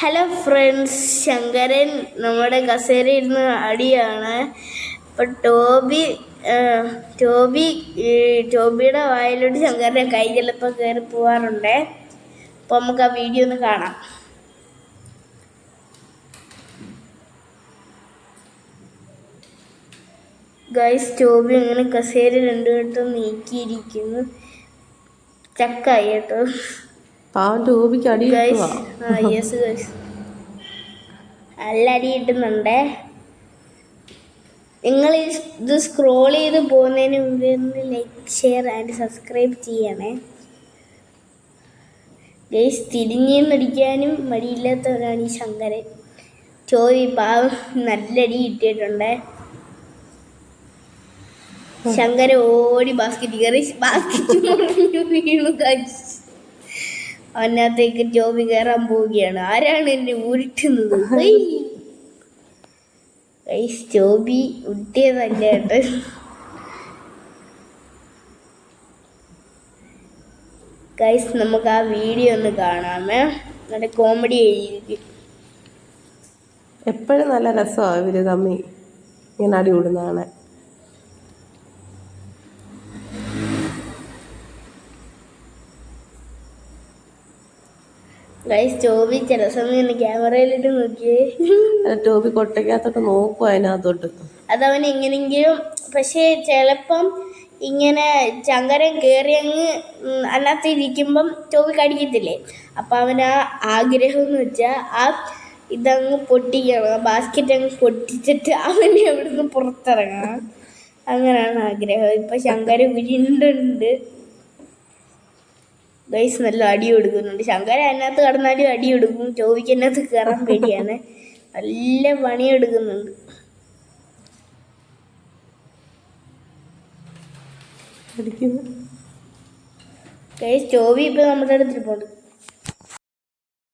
Hello friends, Sankaran നമ്മുടെ കസേരയിൽ ഇരുന്ന് അടിയാണ്. അപ്പം ടോബിയുടെ വായിലോട്ട് ശങ്കരൻ്റെ കൈ ചിലപ്പോൾ കയറി പോവാറുണ്ട്. അപ്പോൾ നമുക്ക് ആ വീഡിയോ ഒന്ന് കാണാം. ഗൈസ്, ടോബി അങ്ങനെ കസേര രണ്ടുവട്ടം നീക്കിയിരിക്കുന്നു. ചക്കായി കേട്ടോ. നല്ല അടി കിട്ടുന്നുണ്ട്. നിങ്ങൾ ഇത് സ്ക്രോൾ ചെയ്ത് പോകുന്നതിന് മുമ്പ് ഒന്ന് ലൈക്ക്, ഷെയർ ആൻഡ് സബ്സ്ക്രൈബ് ചെയ്യണേ. ഗൈസ്, തിരിഞ്ഞിടിക്കാനും മടിയില്ലാത്തവരാണ് ഈ ശങ്കരൻ. ചോവി പാവം നല്ല അടി കിട്ടിയിട്ടുണ്ട്. ശങ്കരൻ ഓടി ബാസ്കറ്റ് കയറി, ബാസ്കറ്റ് വീണു. അതിനകത്തേക്ക് ടോബി കയറാൻ പോവുകയാണ്. ആരാണ് എന്നെ ഉരുട്ടുന്നത്? ടോബി ഉരുട്ടിയതല്ല കേട്ടോ. ഗൈസ്, നമുക്ക് ആ വീഡിയോ ഒന്ന് കാണാമേ. നല്ല കോമഡി ആയിരിക്കും. എപ്പോഴും നല്ല രസമാണ് ഇവര് തമ്മി ഇങ്ങനെ അടി കൂടുന്നതാണ്. ടോബി ചില സമയം ക്യാമറയിലിട്ട് നോക്കിയേ. ടോബി കൊട്ടയ്ക്കകത്തോട്ട് നോക്കും അതിനകത്തോട്ട്. അതവൻ എങ്ങനെങ്കിലും, പക്ഷേ ചിലപ്പം ഇങ്ങനെ ശങ്കരൻ കയറി അങ്ങ് അതിനകത്ത് ഇരിക്കുമ്പം ടോബി കടിക്കത്തില്ലേ. അപ്പം അവൻ ആ ആഗ്രഹം എന്ന് വെച്ചാൽ ആ ഇതങ്ങ് പൊട്ടിക്കണം, ബാസ്ക്കറ്റ് അങ്ങ് പൊട്ടിച്ചിട്ട് അവനെ അവിടുന്ന് പുറത്തിറങ്ങണം. അങ്ങനെയാണ് ആഗ്രഹം. ഇപ്പം ശങ്കരൻ ഉരുണ്ടുണ്ട്. ഗൈസ്, നല്ല അടി കൊടുക്കുന്നുണ്ട്. ശങ്കരൻ അതിനകത്ത് കടന്നാലും അടി കൊടുക്കും. ടോബിക്ക് അതിനകത്ത് കയറാൻ പേടിയാണ്. നല്ല പണിയെടുക്കുന്നുണ്ട്. ഗൈസ്, ടോബി ഇപ്പം നമ്മുടെ അടുത്തിരിപ്പുണ്ട്.